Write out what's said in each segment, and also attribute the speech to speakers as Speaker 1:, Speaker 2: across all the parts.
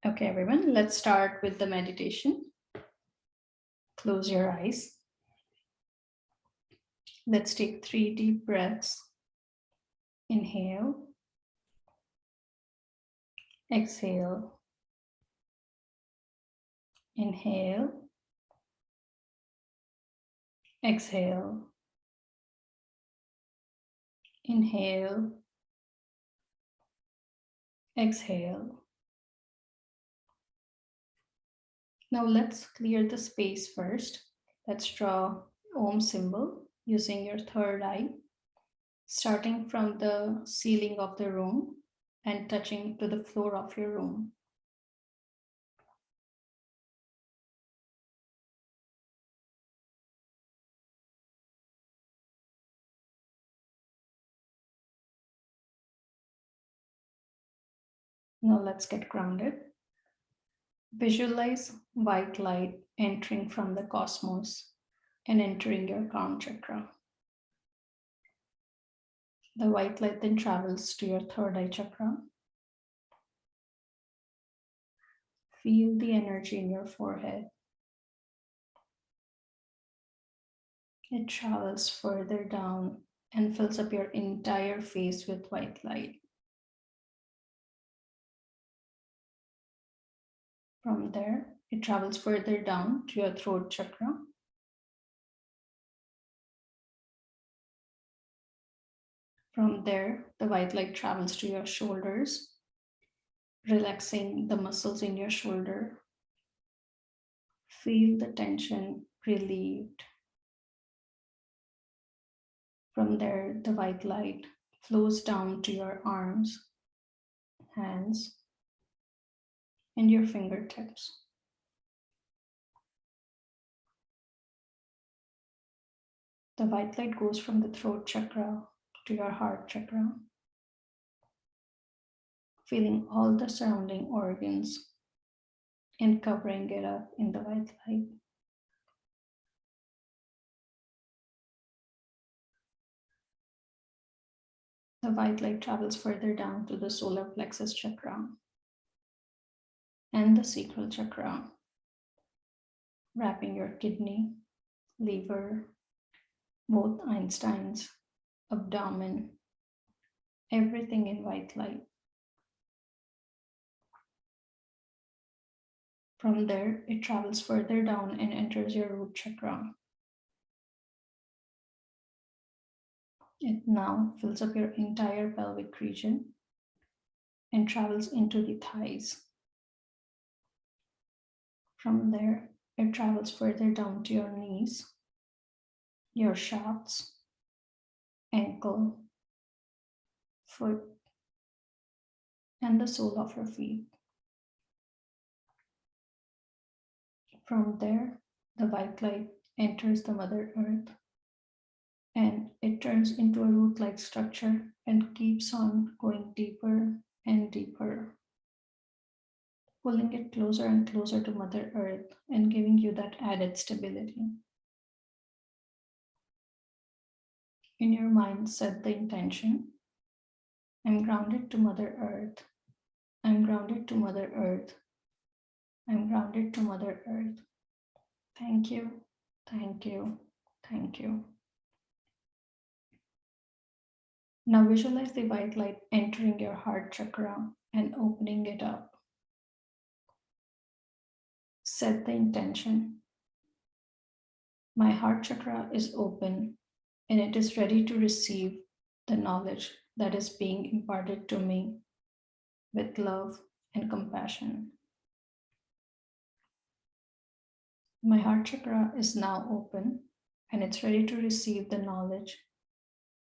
Speaker 1: Okay, everyone, let's start with the meditation. Close your eyes. Let's take 3 deep breaths. Inhale, exhale, inhale, exhale, inhale, exhale. Now let's clear the space first. Let's draw Om symbol using your third eye, starting from the ceiling of the room and touching to the floor of your room. Now let's get grounded. Visualize white light entering from the cosmos and entering your crown chakra. The white light then travels to your third eye chakra. Feel the energy in your forehead. It travels further down and fills up your entire face with white light. From there, it travels further down to your throat chakra. From there, the white light travels to your shoulders, relaxing the muscles in your shoulder. Feel the tension relieved. From there, the white light flows down to your arms, hands, and your fingertips. The white light goes from the throat chakra to your heart chakra, feeling all the surrounding organs and covering it up in the white light. The white light travels further down to the solar plexus chakra and the sacral chakra, wrapping your kidney, liver, both Einstein's, abdomen, everything in white light. From there, it travels further down and enters your root chakra. It now fills up your entire pelvic region and travels into the thighs. From there, it travels further down to your knees, your shafts, ankle, foot, and the sole of your feet. From there, the white light enters the Mother Earth and it turns into a root-like structure and keeps on going deeper and deeper, pulling it closer and closer to Mother Earth and giving you that added stability. In your mind, set the intention. I'm grounded to Mother Earth. I'm grounded to Mother Earth. I'm grounded to Mother Earth. Thank you, thank you, thank you. Now visualize the white light entering your heart chakra and opening it up. Set the intention. My heart chakra is open and it is ready to receive the knowledge that is being imparted to me with love and compassion. My heart chakra is now open and it's ready to receive the knowledge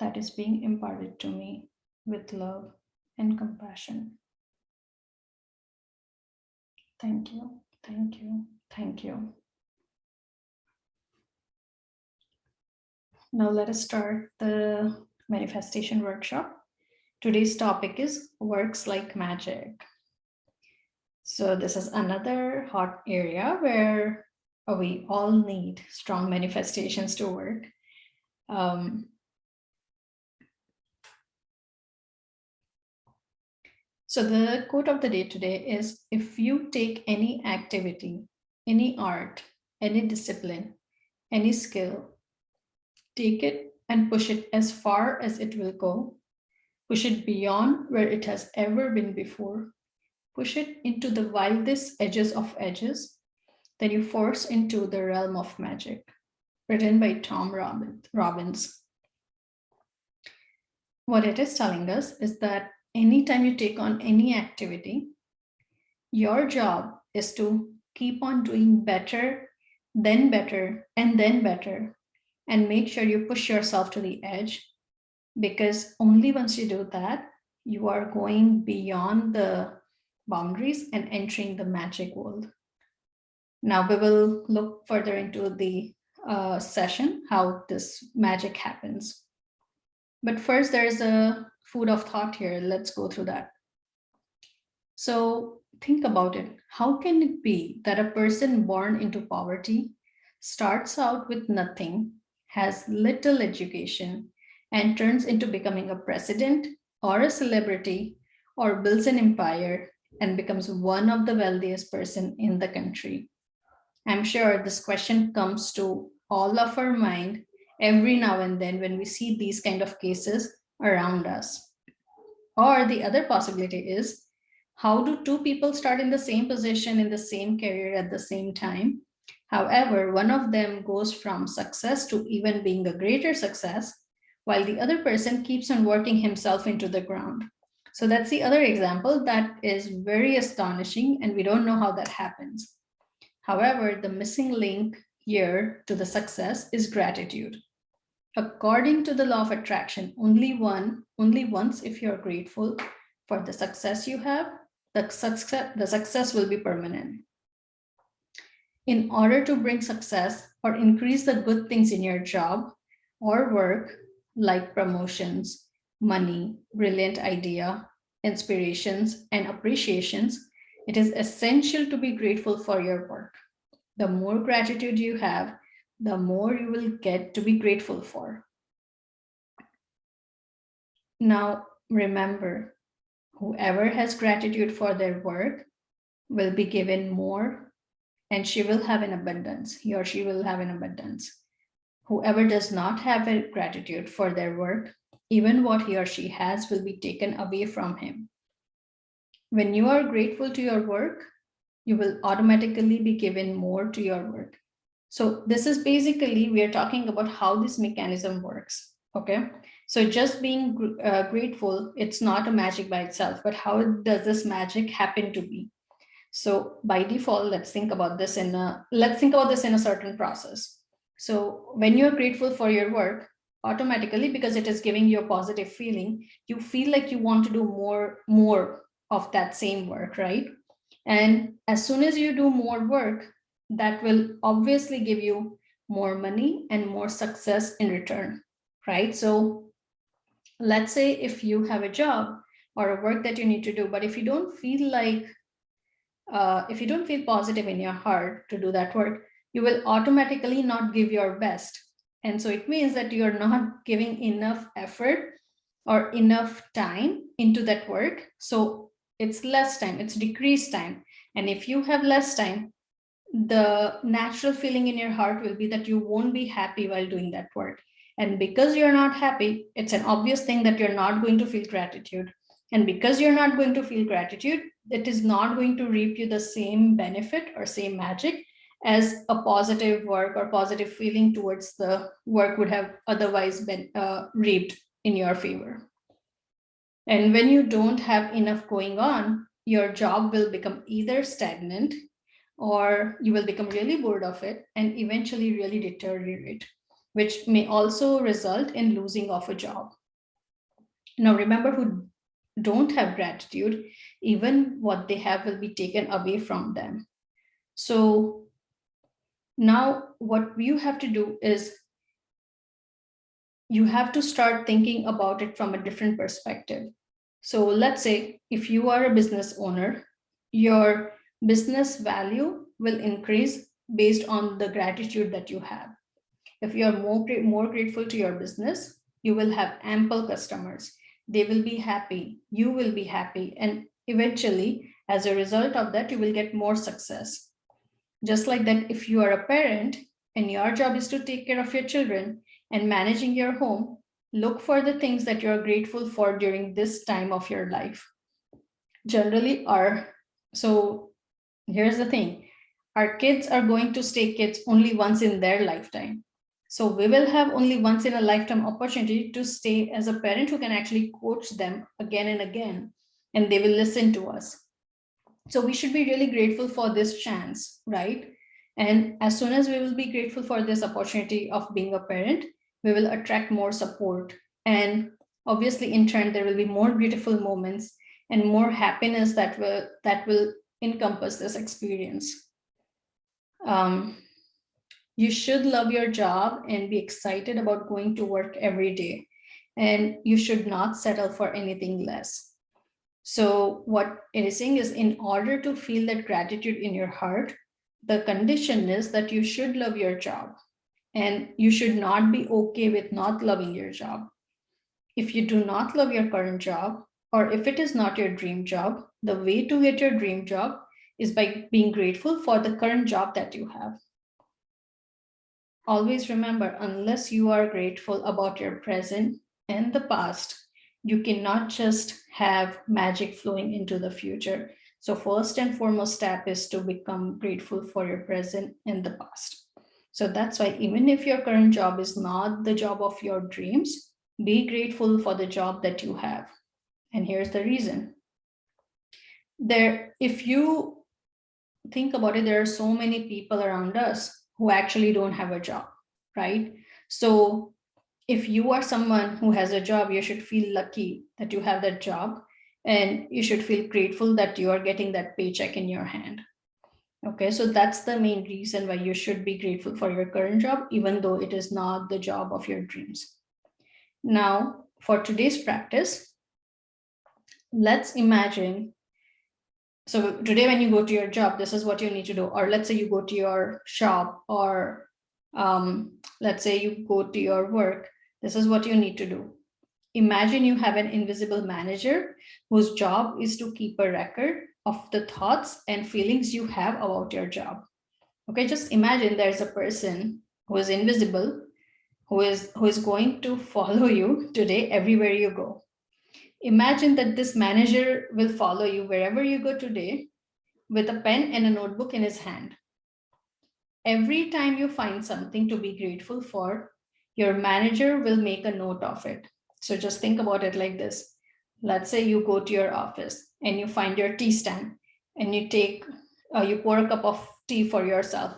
Speaker 1: that is being imparted to me with love and compassion. Thank you, thank you, thank you. Now let us start the manifestation workshop. Today's topic is works like magic. So this is another hot area where we all need strong manifestations to work. So the quote of the day today is, if you take any activity, any art, any discipline, any skill, take it and push it as far as it will go. Push it beyond where it has ever been before. Push it into the wildest edges of edges. Then you force into the realm of magic. Written by Tom Robbins. What it is telling us is that anytime you take on any activity, your job is to keep on doing better, and then better, and make sure you push yourself to the edge, because only once you do that, you are going beyond the boundaries and entering the magic world. Now we will look further into the session, how this magic happens. But first, there's a food of thought here. Let's go through that. So think about it. How can it be that a person born into poverty starts out with nothing, has little education, and turns into becoming a president or a celebrity or builds an empire and becomes one of the wealthiest person in the country? I'm sure this question comes to all of our mind every now and then when we see these kind of cases around us. Or the other possibility is, how do two people start in the same position in the same career at the same time? However, one of them goes from success to even being a greater success, while the other person keeps on working himself into the ground. So that's the other example that is very astonishing, and we don't know how that happens. However, the missing link here to the success is gratitude. According to the law of attraction, only once if you're grateful for the success you have, the success will be permanent. In order to bring success or increase the good things in your job or work, like promotions, money, brilliant idea, inspirations, and appreciations, it is essential to be grateful for your work. The more gratitude you have, the more you will get to be grateful for. Now, remember, whoever has gratitude for their work will be given more, and she will have an abundance. He or she will have an abundance. Whoever does not have a gratitude for their work, even what he or she has will be taken away from him. When you are grateful to your work, you will automatically be given more to your work. So this is basically, we are talking about how this mechanism works. Okay, so just being grateful, it's not a magic by itself, but how does this magic happen to be? So by default, let's think about this in a certain process. So when you're grateful for your work, automatically, because it is giving you a positive feeling, you feel like you want to do more of that same work, right? And as soon as you do more work, that will obviously give you more money and more success in return, right? So let's say if you have a job or a work that you need to do, but if you don't feel positive in your heart to do that work, you will automatically not give your best. And so it means that you're not giving enough effort or enough time into that work. So it's less time, it's decreased time. And if you have less time, the natural feeling in your heart will be that you won't be happy while doing that work. And because you're not happy, it's an obvious thing that you're not going to feel gratitude. And because you're not going to feel gratitude, it is not going to reap you the same benefit or same magic as a positive work or positive feeling towards the work would have otherwise been reaped in your favor. And when you don't have enough going on, your job will become either stagnant or you will become really bored of it and eventually really deteriorate, which may also result in losing of a job. Now, remember, who don't have gratitude, even what they have will be taken away from them. So now what you have to do is you have to start thinking about it from a different perspective. So let's say if you are a business owner, your business value will increase based on the gratitude that you have. If you are more grateful to your business, you will have ample customers. They will be happy, you will be happy, and Eventually, as a result of that, you will get more success. Just like that, if you are a parent and your job is to take care of your children and managing your home, look for the things that you are grateful for during this time of your life. Generally, here's the thing, our kids are going to stay kids only once in their lifetime. So we will have only once in a lifetime opportunity to stay as a parent who can actually coach them again and again, and they will listen to us. So we should be really grateful for this chance, right? And as soon as we will be grateful for this opportunity of being a parent, we will attract more support. And obviously, in turn, there will be more beautiful moments and more happiness that will encompass this experience. You should love your job and be excited about going to work every day. And you should not settle for anything less. So what it is saying is, in order to feel that gratitude in your heart, the condition is that you should love your job and you should not be okay with not loving your job. If you do not love your current job, or if it is not your dream job, the way to get your dream job is by being grateful for the current job that you have. Always remember, unless you are grateful about your present and the past, you cannot just have magic flowing into the future. So first and foremost step is to become grateful for your present and the past. So that's why even if your current job is not the job of your dreams, be grateful for the job that you have. And here's the reason. If you think about it, there are so many people around us who actually don't have a job, right? So if you are someone who has a job, you should feel lucky that you have that job, and you should feel grateful that you are getting that paycheck in your hand. Okay, so that's the main reason why you should be grateful for your current job, even though it is not the job of your dreams. Now, for today's practice, let's imagine. So today when you go to your job, this is what you need to do. Or let's say you go to your shop, or let's say you go to your work. This is what you need to do. Imagine you have an invisible manager whose job is to keep a record of the thoughts and feelings you have about your job. Okay, just imagine there's a person who is invisible, who is going to follow you today everywhere you go. Imagine that this manager will follow you wherever you go today with a pen and a notebook in his hand. Every time you find something to be grateful for, your manager will make a note of it. So just think about it like this. Let's say you go to your office and you find your tea stand, and you pour a cup of tea for yourself.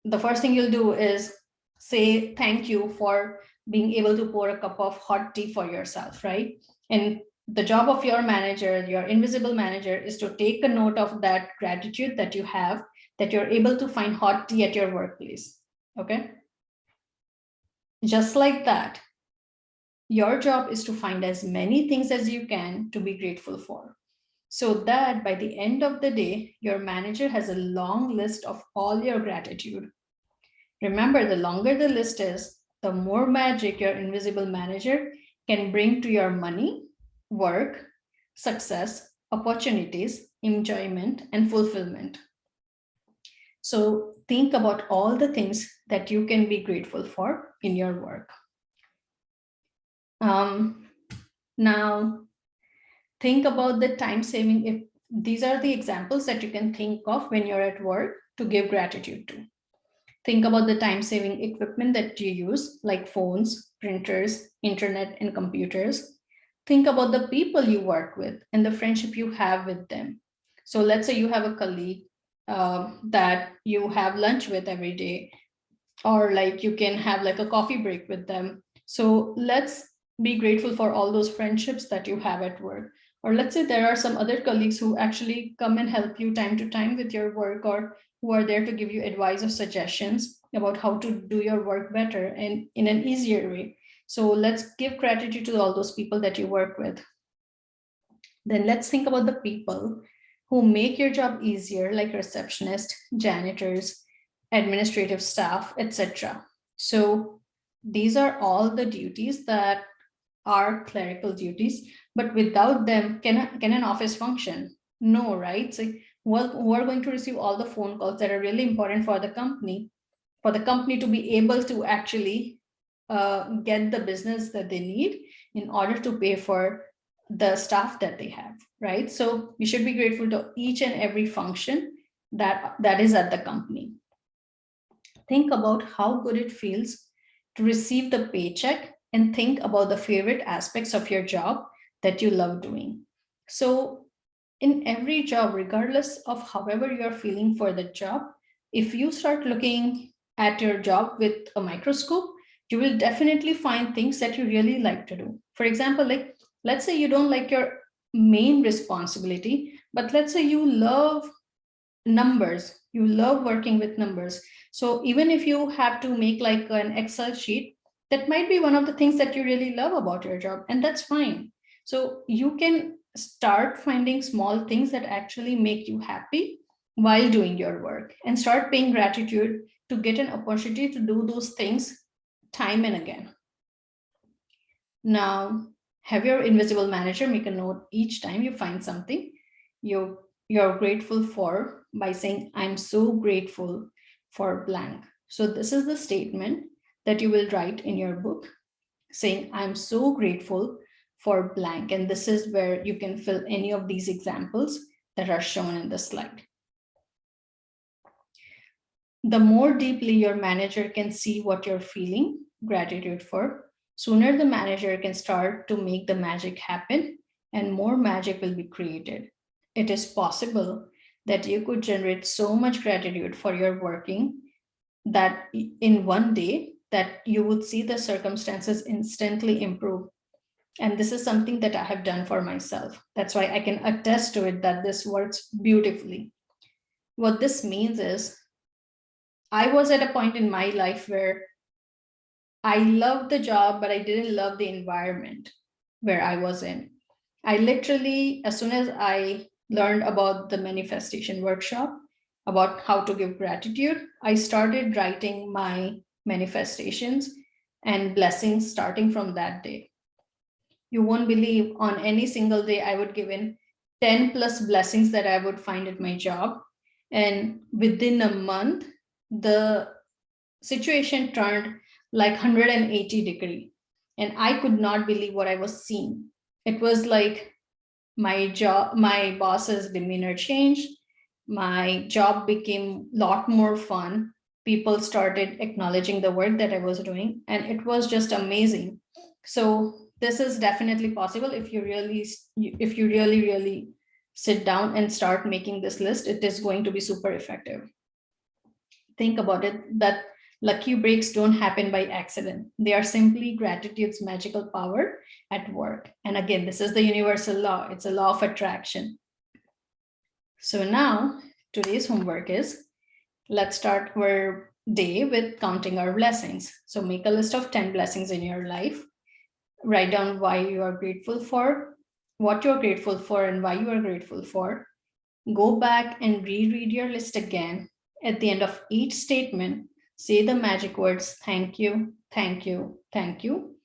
Speaker 1: The first thing you'll do is say thank you for being able to pour a cup of hot tea for yourself, right? And the job of your manager, your invisible manager, is to take a note of that gratitude that you have, that you're able to find hot tea at your workplace. Okay? Just like that, your job is to find as many things as you can to be grateful for, so that by the end of the day, your manager has a long list of all your gratitude. Remember, the longer the list is, the more magic your invisible manager can bring to your money, work, success, opportunities, enjoyment, and fulfillment. So think about all the things that you can be grateful for in your work. Now, think about the time saving. If these are the examples that you can think of when you're at work to give gratitude to. Think about the time-saving equipment that you use, like phones, printers, internet, and computers. Think about the people you work with and the friendship you have with them. So let's say you have a colleague that you have lunch with every day, or like you can have like a coffee break with them. So let's be grateful for all those friendships that you have at work. Or let's say there are some other colleagues who actually come and help you time to time with your work, or who are there to give you advice or suggestions about how to do your work better and in an easier way. So let's give gratitude to all those people that you work with. Then let's think about the people who make your job easier, like receptionists, janitors, administrative staff, etc. So these are all the duties that are clerical duties, But without them, can an office function? No, right? So who are going to receive all the phone calls that are really important for the company to be able to actually get the business that they need in order to pay for the staff that they have, right? So we should be grateful to each and every function that is at the company. Think about how good it feels to receive the paycheck and think about the favorite aspects of your job that you love doing. So in every job, regardless of however you're feeling for the job, if you start looking at your job with a microscope, you will definitely find things that you really like to do. For example, like let's say you don't like your main responsibility, but let's say you love numbers, you love working with numbers. So even if you have to make like an Excel sheet, that might be one of the things that you really love about your job, and that's fine. So you can start finding small things that actually make you happy while doing your work and start paying gratitude to get an opportunity to do those things time and again. Now, have your invisible manager make a note each time you find something you're grateful for by saying, I'm so grateful for blank. So, this is the statement that you will write in your book saying, I'm so grateful for blank. And this is where you can fill any of these examples that are shown in the slide. The more deeply your manager can see what you're feeling gratitude for, sooner the manager can start to make the magic happen and more magic will be created. It is possible that you could generate so much gratitude for your working that in one day that you would see the circumstances instantly improve. And this is something that I have done for myself. That's why I can attest to it that this works beautifully. What this means is I was at a point in my life where I loved the job, but I didn't love the environment where I was in. I literally, as soon as I learned about the manifestation workshop, about how to give gratitude, I started writing my manifestations and blessings starting from that day. You won't believe on any single day I would give in 10 plus blessings that I would find at my job. And within a month, the situation turned like 180-degree. And I could not believe what I was seeing. It was like my boss's demeanor changed. My job became a lot more fun. People started acknowledging the work that I was doing, and it was just amazing. So this is definitely possible if you really sit down and start making this list. It is going to be super effective. Think about it, that lucky breaks don't happen by accident. They are simply gratitude's magical power at work. And again, this is the universal law. It's a law of attraction. So now today's homework is, let's start our day with counting our blessings. So make a list of 10 blessings in your life. Write down why you are grateful for, what you're grateful for, and why you are grateful for. Go back and reread your list again. At the end of each statement, say the magic words, thank you, thank you, thank you,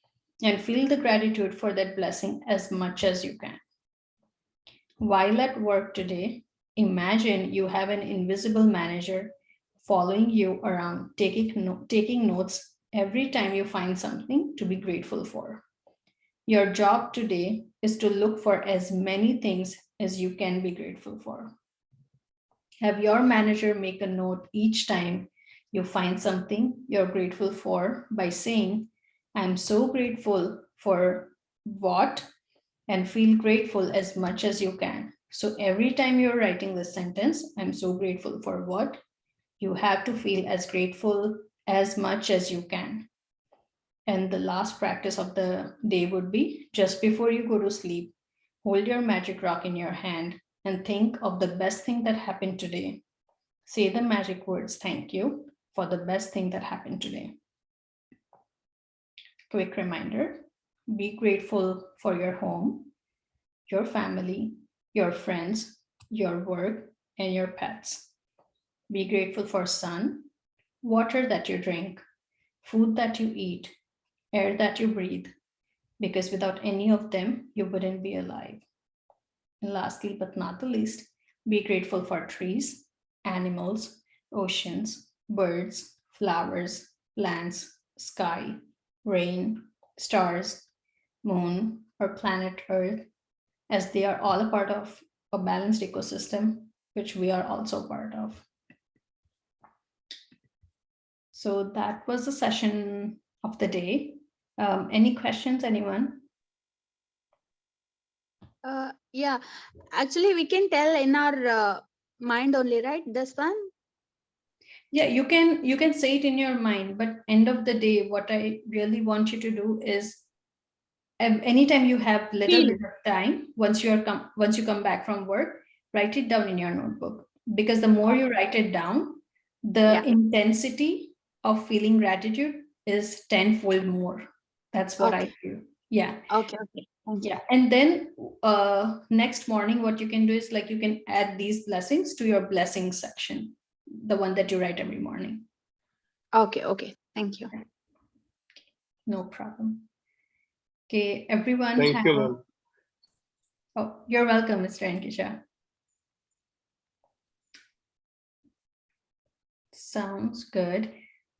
Speaker 1: and feel the gratitude for that blessing as much as you can. While at work today, imagine you have an invisible manager following you around, taking notes every time you find something to be grateful for. Your job today is to look for as many things as you can be grateful for. Have your manager make a note each time you find something you're grateful for by saying, I'm so grateful for what, and feel grateful as much as you can. So every time you're writing this sentence, I'm so grateful for what, you have to feel as grateful as much as you can. And the last practice of the day would be, just before you go to sleep, hold your magic rock in your hand and think of the best thing that happened today. Say the magic words, thank you, for the best thing that happened today. Quick reminder, be grateful for your home, your family, your friends, your work, and your pets. Be grateful for sun, water that you drink, food that you eat, air that you breathe. because without any of them, you wouldn't be alive. And lastly, but not the least, be grateful for trees, animals, oceans, birds, flowers, plants, sky, rain, stars, moon, or planet Earth, as they are all a part of a balanced ecosystem, which we are also part of. So that was the session of the day. Any questions, anyone?
Speaker 2: Yeah, actually, we can tell in our mind only, right? This one.
Speaker 1: Yeah, you can say it in your mind, but end of the day, what I really want you to do is anytime you have little
Speaker 2: Feel.
Speaker 1: bit of time, once you come back from work, write it down in your notebook, because the more you write it down, the
Speaker 2: Yeah.
Speaker 1: intensity of feeling gratitude is tenfold more. That's what I
Speaker 2: Okay.
Speaker 1: feel. Yeah.
Speaker 2: Okay. Okay. Thank you.
Speaker 1: Yeah. And then next morning, what you can do is like you can add these blessings to your blessings section, the one that you write every morning.
Speaker 2: Okay. Okay. Thank you.
Speaker 1: No problem. Okay, everyone
Speaker 3: Thank
Speaker 1: have
Speaker 3: you,
Speaker 1: a,
Speaker 3: ma'am.
Speaker 1: oh, you're welcome, Mr. Ankisha. Sounds good.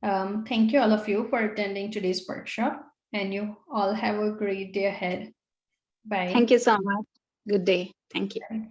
Speaker 1: Thank you all of you for attending today's workshop, and you all have a great day ahead. Bye.
Speaker 2: Thank you so much. Good day. Thank you.
Speaker 1: Bye.